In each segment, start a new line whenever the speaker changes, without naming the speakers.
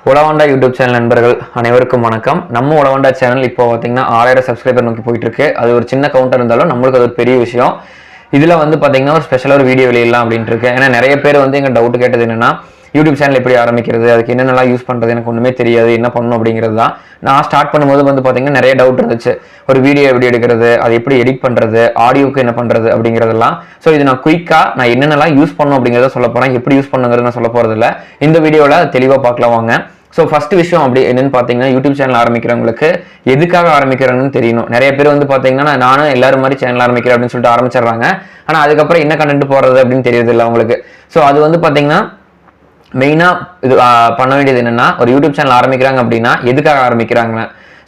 உலகண்டா YouTube channel நண்பர்கள் அனைவருக்கும் வணக்கம். நம்ம உலகண்டா சேனல் இப்போ பார்த்தீங்கன்னா 6000 சப்ஸ்கிரைபர் நோக்கி போயிட்டு இருக்கு. அது ஒரு சின்ன கவுண்டர் இருந்தாலும் நம்மளுக்கு அது ஒரு பெரிய விஷயம். இதில் வந்து பார்த்தீங்கன்னா ஒரு ஸ்பெஷலாக ஒரு வீடியோ வெளியிடலாம் அப்படின்ட்டு இருக்கு. ஏன்னா நிறைய பேர் வந்து எங்கள் டவுட் கேட்டது என்னன்னா, யூடியூப் சேனல் எப்படி ஆரம்பிக்கிறது, அதுக்கு என்னென்னலாம் யூஸ் பண்ணுறது, எனக்கு ஒன்றுமே தெரியாது, என்ன பண்ணணும் அப்படிங்கிறது தான். நான் ஸ்டார்ட் பண்ணும்போது வந்து பார்த்தீங்கன்னா நிறைய டவுட் இருந்துச்சு. ஒரு வீடியோ எப்படி எடுக்கிறது, அது எப்படி எடிட் பண்ணுறது, ஆடியோக்கு என்ன பண்ணுறது அப்படிங்கிறதெல்லாம். ஸோ இது நான் குயிக்காக நான் என்னென்னலாம் யூஸ் பண்ணணும் அப்படிங்கிறத சொல்ல போகிறேன். எப்படி யூஸ் பண்ணுங்கிறது நான் சொல்ல போகிறதில்ல. இந்த வீடியோவில் தெளிவாக பார்க்கலாம் வாங்க. ஸோ ஃபர்ஸ்ட் விஷயம் அப்படி என்னன்னு பார்த்தீங்கன்னா, யூடியூப் சேனல் ஆரம்பிக்கிறவங்களுக்கு எதுக்காக ஆரம்பிக்கிறாங்கன்னு தெரியணும். நிறைய பேர் வந்து பார்த்தீங்கன்னா நானும் எல்லாரும் மாதிரி சேனல் ஆரம்பிக்கிறேன் அப்படின்னு சொல்லிட்டு ஆரம்பிச்சிடுறாங்க. ஆனால் அதுக்கப்புறம் என்ன கண்டென்ட் போடுறது அப்படின்னு தெரியுது இல்லை அவங்களுக்கு. ஸோ அது வந்து பார்த்தீங்கன்னா மெயினாக இது பண்ண வேண்டியது என்னன்னா, ஒரு யூடியூப் சேனல் ஆரம்பிக்கிறாங்க அப்படின்னா எதுக்காக ஆரம்பிக்கிறாங்க.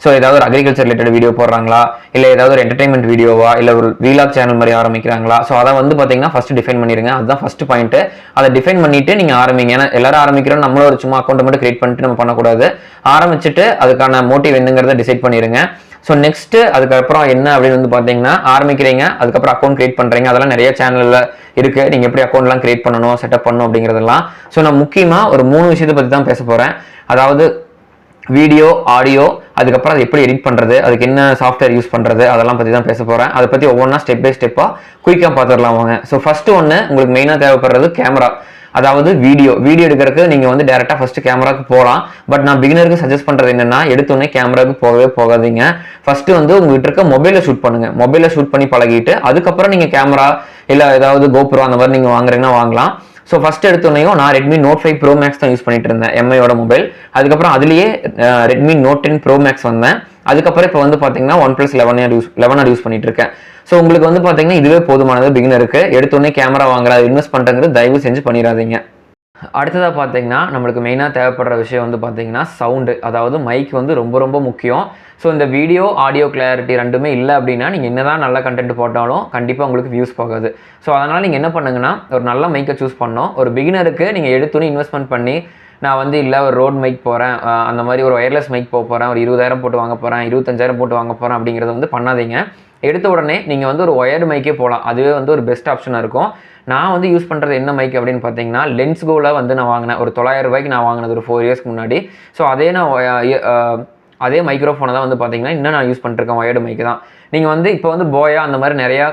ஸோ ஏதாவது ஒரு அக்ரிகல்ச்சர் ரிலேட்டட் வீடியோ போடுறாங்களா, இல்லை ஏதாவது ஒரு என்டர்டைன்மெண்ட் வீடியோவா, இல்லை ஒரு வீலாக் சேனல் மாதிரி ஆரம்பிக்கிறாங்களா. ஸோ அதை வந்து பார்த்தீங்கன்னா ஃபர்ஸ்ட் டிஃபைன் பண்ணிடுங்க. அதுதான் ஃபர்ஸ்ட் பாயிண்ட். அதை டிஃபைன் பண்ணிட்டு நீங்கள் ஆரம்பிங்க. ஏன்னா எல்லாரும் ஆரம்பிக்கிறோம், நம்மளும் ஒரு சும்மா அக்கௌண்ட் மட்டும் கிரியேட் பண்ணிட்டு நம்ம பண்ணக்கூடாது. ஆரம்பிச்சுட்டு அதுக்கான மோட்டிவ் என்னங்கிறத டிசைட் பண்ணிடுங்க. ஸோ நெக்ஸ்ட் அதுக்கப்புறம் என்ன அப்படின்னு வந்து பார்த்தீங்கன்னா, ஆரம்பிக்கிறீங்க, அதுக்கப்புறம் அக்கௌண்ட் கிரியேட் பண்ணுறீங்க. அதெல்லாம் நிறைய சேனலில் இருக்கு. நீங்கள் எப்படி அக்கௌண்ட்லாம் கிரியேட் பண்ணணும், செட்டப் பண்ணணும் அப்படிங்கிறதெல்லாம். ஸோ நான் முக்கியமாக ஒரு 3 விஷயத்தை பற்றி தான் பேச போகிறேன். அதாவது வீடியோ, ஆடியோ, அதுக்கப்புறம் அதை எப்படி எடிட் பண்ணுறது, அதுக்கு என்ன சாஃப்ட்வேர் யூஸ் பண்ணுறது, அதெல்லாம் பற்றி தான் பேச போகிறேன். அதை பற்றி ஒவ்வொன்றா ஸ்டெப் பை ஸ்டெப்பாக குயிக்காக பார்த்துடலாம் வாங்க. ஸோ ஃபர்ஸ்ட் ஒன்று உங்களுக்கு மெயினாக தேவைப்படுறது கேமரா. அதாவது வீடியோ எடுக்கிறதுக்கு நீங்கள் வந்து டேரெக்டாக ஃபர்ஸ்ட் கேமராக்கு போகலாம். பட் நான் பிகினருக்கு சஜஸ்ட் பண்ணுறது என்னன்னா, எடுத்தோடனே கேமராக்கு போகவே போகாதீங்க. ஃபர்ஸ்ட் வந்து உங்ககிட்ட இருக்க மொபைலில் ஷூட் பண்ணுங்க. மொபைலில் ஷூட் பண்ணி பழகிட்டு அதுக்கப்புறம் நீங்கள் கேமரா இல்லை ஏதாவது கோப்ரோ அந்த மாதிரி நீங்கள் வாங்குறீங்கன்னா வாங்கலாம். ஸோ ஃபர்ஸ்ட் எடுத்தோடனையும் நான் ரெட்மி நோட் 5 ப்ரோ மேக்ஸ் தான் யூஸ் பண்ணிட்டு இருந்தேன், எம்ஐயோட மொபைல். அதுக்கப்புறம் அதுலேயே ரெட்மி நோட் 10 ப்ரோ மேக்ஸ் வந்தேன். அதுக்கப்புறம் இப்போ வந்து பார்த்தீங்கன்னா OnePlus 11 யூஸ் பண்ணிட்டு இருக்கேன். ஸோ உங்களுக்கு வந்து பார்த்தீங்கன்னா இதுவே போதுமானது பிகினருக்கு. எடுத்தோடனே கேமரா வாங்குற இன்வெஸ்ட் பண்ணுறது தயவு செஞ்சு பண்ணிடாதீங்க. அடுத்ததாக பார்த்தீங்கன்னா நம்மளுக்கு மெயினாக தேவைப்படுற விஷயம் வந்து பார்த்தீங்கன்னா சவுண்டு. அதாவது மைக் வந்து ரொம்ப ரொம்ப முக்கியம். ஸோ இந்த வீடியோ ஆடியோ கிளாரிட்டி ரெண்டுமே இல்லை அப்படின்னா நீங்கள் என்ன தான் நல்ல கண்டென்ட் போட்டாலும் கண்டிப்பாக உங்களுக்கு வியூஸ் போகாது. ஸோ அதனால் நீங்கள் என்ன பண்ணுங்கன்னா, ஒரு நல்ல மைக்கை சூஸ் பண்ணணும். ஒரு பிகினருக்கு நீங்கள் எடுத்தோன்னே இன்வெஸ்ட்மெண்ட் பண்ணி நான் வந்து இல்லை ஒரு ரோட் மைக் போகிறேன், அந்த மாதிரி ஒரு ஒயர்லெஸ் மைக் போகிறேன், ஒரு 20,000 போட்டு வாங்க போகிறேன், 25,000 போட்டு வாங்க போகிறேன் அப்படிங்கிறத வந்து பண்ணாதீங்க. எடுத்த உடனே நீங்கள் வந்து ஒரு ஒயர்டு மைக்கே போகலாம். அதுவே வந்து ஒரு பெஸ்ட் ஆப்ஷனாக இருக்கும். நான் வந்து யூஸ் பண்ணுறது என்ன மைக் அப்படின்னு பார்த்தீங்கன்னா, லென்ஸ்கோவில் வந்து நான் வாங்கினேன். ஒரு 900 ரூபாய்க்கு நான் வாங்கினது ஒரு 4 இயர்ஸ்க்கு முன்னாடி. ஸோ அதே மைக்ரோஃபோனை தான் வந்து பார்த்தீங்கன்னா இன்னும் நான் யூஸ் பண்ணிருக்கேன். ஒயர்டு மைக்கு தான். நீங்கள் வந்து இப்போ வந்து போயா அந்த மாதிரி நிறையா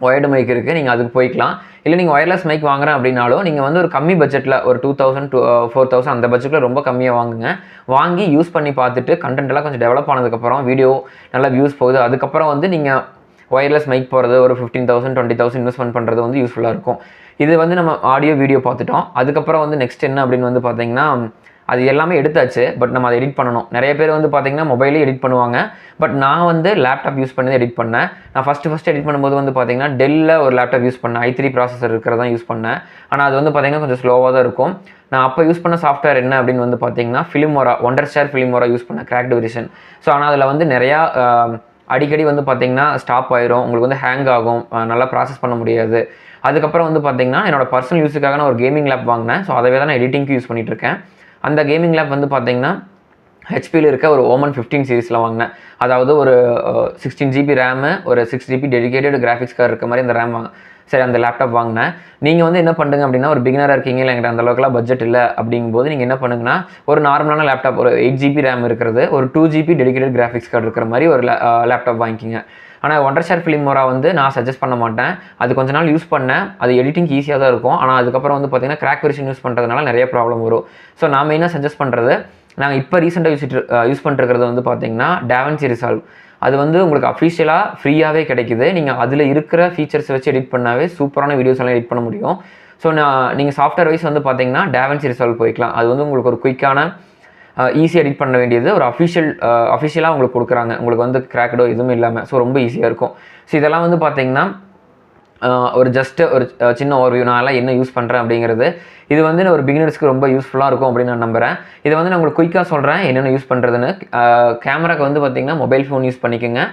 ஒயர்டு மைக் இருக்குது, நீங்கள் அதுக்கு போய்க்கலாம். இல்லை நீங்கள் ஒயர்லெஸ் மைக் வாங்குறேன் அப்படின்னாலும் நீங்கள் வந்து ஒரு கம்மி பட்ஜெட்டில் ஒரு 2000 to 4000 அந்த பட்ஜெட்டில் ரொம்ப கம்மியாக வாங்குங்க. வாங்கி யூஸ் பண்ணி பார்த்துட்டு கண்டென்ட் எல்லாம் கொஞ்சம் டெவலப் ஆனதுக்கப்புறம் வீடியோ நல்லா வியூஸ் போகுது, அதுக்கப்புறம் வந்து நீங்கள் ஒயர்லெஸ் மைக் போகிறது ஒரு 15,000 20,000 இன்வெஸ்ட்மெண்ட் பண்ணுறது வந்து யூஸ்ஃபுல்லாக இருக்கும். இது வந்து நம்ம ஆடியோ வீடியோ பார்த்துட்டோம். அதுக்கப்புறம் வந்து நெக்ஸ்ட் என்ன அப்படின்னு வந்து பார்த்தீங்கன்னா, அது எல்லாமே எடுத்தாச்சு. பட் நம்ம அதை எடிட் பண்ணணும். நிறைய பேர் வந்து பார்த்தீங்கன்னா மொபைலே எடிட் பண்ணுவாங்க. பட் நான் வந்து லேப்டாப் யூஸ் பண்ணி எடிட் பண்ணேன். நான் ஃபஸ்ட்டு எடிட் பண்ணும்போது வந்து பார்த்தீங்கன்னா டெல்லில் ஒரு லேப்டாப் யூஸ் பண்ணேன். i3 ப்ராசஸர் இருக்கிறதான் யூஸ் பண்ணேன். ஆனால் அது வந்து பார்த்தீங்கன்னா கொஞ்சம் ஸ்லோவாக தான் இருக்கும். நான் அப்போ யூஸ் பண்ண சாஃப்ட்வேர் என்ன அப்படின்னு வந்து பார்த்தீங்கன்னா ஃபிலிமோரா, ஒண்டர்ஷேர் ஃபிலிமோரா யூஸ் பண்ணேன், கிராக்டு வெர்ஷன். ஸோ ஆனால் அதில் வந்து நிறையா அடிக்கடி வந்து பார்த்தீங்கன்னா ஸ்டாப் ஆயிரும், உங்களுக்கு வந்து ஹேங் ஆகும், நல்லா ப்ராசஸ் பண்ண முடியாது. அதுக்கப்புறம் வந்து பார்த்தீங்கன்னா என்னோட பர்சனல் யூஸுக்காக நான் ஒரு கேமிங் லேப் வாங்கினேன். ஸோ அதவே தான் நான் எடிட்டிங்க்கு யூஸ் பண்ணிட்டு இருக்கேன். அந்த கேமிங் லேப் வந்து பார்த்தீங்கன்னா ஹெச்பியில் இருக்க ஒரு ஓமன் 15 சீரிஸில் வாங்கினேன். அதாவது ஒரு 16 GB ரேமு, ஒரு 6 GB டெடிகேட்டட் கிராஃபிக்ஸ் கார்டு இருக்க மாதிரி அந்த ரேம் சரி அந்த லேப்டாப் வாங்கினேன். நீங்கள் வந்து என்ன பண்ணுங்க அப்படின்னா, ஒரு பிகினராக இருக்கீங்க, இல்லை எங்கிட்ட அந்த அளவுக்குலாம் பட்ஜெட் இல்லை அப்படிங்கும்போது நீங்கள் என்ன பண்ணுங்கன்னா, ஒரு நார்மலான லேப்டாப் ஒரு 8 GB ரேம் இருக்கிறது, ஒரு 2 GB டெடிகேட்டட் கிராஃபிக்ஸ் கார்டு இருக்கிற மாதிரி ஒரு லேப்டாப் வாங்கிக்கிங்க. ஆனால் ஒண்டர்ஷேர் ஃபிலிமோரா வந்து நான் சஜஸ்ட் பண்ண மாட்டேன். அது கொஞ்ச நாள் யூஸ் பண்ணேன், அது எடிட்டிங் ஈஸியாக தான் இருக்கும். ஆனால் அதுக்கப்புறம் வந்து பார்த்தீங்கன்னா கிராக் வெர்ஷன் யூஸ் பண்ணுறதுனால நிறைய ப்ராப்ளம் வரும். ஸோ நான் மெயினாக சஜஸ்ட் பண்ணுறது, நாங்கள் இப்போ ரீசெண்டாக யூஸ் பண்ணிருக்கிறது வந்து பார்த்தீங்கன்னா DaVinci Resolve. அது வந்து உங்களுக்கு அஃபிஷியலாக ஃப்ரீயாகவே கிடைக்குது. நீங்கள் அதில் இருக்கிற ஃபீச்சர்ஸ் வச்சு எடிட் பண்ணாவே சூப்பரான வீடியோஸ் எல்லாம் எடிட் பண்ண முடியும். ஸோ நீங்கள் சாஃப்ட்வேர் வைஸ் வந்து பார்த்தீங்கன்னா DaVinci Resolve போய்க்கலாம். அது வந்து உங்களுக்கு ஒரு குயிக்கான ஈஸியாக எடிட் பண்ண வேண்டியது ஒரு அஃபிஷியலாக உங்களுக்கு கொடுக்குறாங்க. உங்களுக்கு வந்து கிராக்கடோ எதுவுமே இல்லாமல். ஸோ ரொம்ப ஈஸியாக இருக்கும். ஸோ இதெல்லாம் வந்து பார்த்தீங்கன்னா ஒரு ஒரு சின்ன ஓவர்வியூ நான் எல்லாம் என்ன யூஸ் பண்ணுறேன் அப்படிங்கிறது. இது வந்து ஒரு பிகினர்ஸ்க்கு ரொம்ப யூஸ்ஃபுல்லாக இருக்கும் அப்படின்னு நான் நம்புகிறேன். இதை வந்து நான் உங்களுக்கு குயிக்காக சொல்கிறேன் என்னென்ன யூஸ் பண்ணுறதுன்னு. கேமராக்கு வந்து பார்த்தீங்கன்னா மொபைல் ஃபோன் யூஸ் பண்ணிக்கோங்க.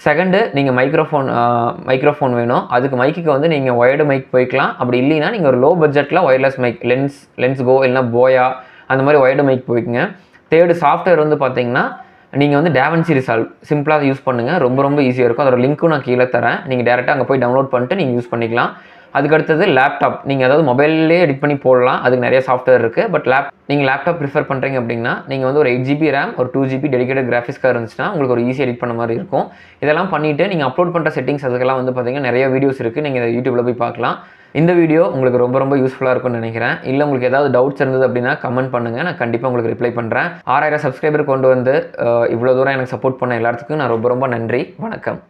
செகண்டு நீங்கள் மைக்ரோஃபோன் வேணும். அதுக்கு மைக்குக்கு வந்து நீங்கள் ஒயர்டு மைக் போய்க்கலாம். அப்படி இல்லைன்னா நீங்கள் ஒரு லோ பட்ஜெட்டில் ஒயர்லெஸ் மைக் லென்ஸ்கோ இல்லைனா போயா அந்த மாதிரி ஒயர்டு மைக் போய்க்குங்க. தேர்டு சாஃப்ட்வேர் வந்து பார்த்தீங்கன்னா நீங்கள் வந்து DaVinci Resolve சிம்பிளாக யூஸ் பண்ணுங்கள். ரொம்ப ரொம்ப ஈஸியாக இருக்கும். அதோட லிங்க்கும் நான் கீழே தரேன். நீங்கள் டேரெக்டாக அங்கே போய் டவுன்லோட் பண்ணிட்டு நீங்கள் யூஸ் பண்ணிக்கலாம். அதுக்கு அடுத்தது லேப்டாப். நீங்கள் அதாவது மொபைல்லே எடிட் பண்ணி போடலாம், அதுக்கு நிறைய சாஃப்ட்வேர் இருக்குது. பட் நீங்கள் லேப்டாப் ப்ரிஃபர் பண்ணுறீங்க அப்படின்னா நீங்கள் வந்து ஒரு 8GB ரேம், ஒரு 2GB டெடிகேட்டட் கிராஃபிக்ஸ் கார்டு இருந்துச்சுன்னா உங்களுக்கு ஒரு ஈஸி எடிட் பண்ண மாதிரி இருக்கும். இதெல்லாம் பண்ணிவிட்டு நீங்கள் அப்லோட் பண்ணுற செட்டிங்ஸ் அதுக்கெல்லாம் வந்து பார்த்தீங்கன்னா நிறைய வீடியோஸ் இருக்குது, நீங்கள் இதை யூடியூப்பில் போய் பார்க்கலாம். இந்த வீடியோ உங்களுக்கு ரொம்ப யூஸ்ஃபுல்லாக இருக்கும்னு நினைக்கிறேன். இல்லை உங்களுக்கு ஏதாவது டவுட்ஸ் இருந்தது அப்படின்னா கமெண்ட் பண்ணுங்கள், நான் கண்டிப்பாக உங்களுக்கு ரிப்ளை பண்ணுறேன். 6000 சப்ஸ்கிரைபர் கொண்டு வந்து இவ்வளோ தூரம் எனக்கு சப்போர்ட் பண்ண எல்லாத்துக்கும் நான் ரொம்ப நன்றி. வணக்கம்.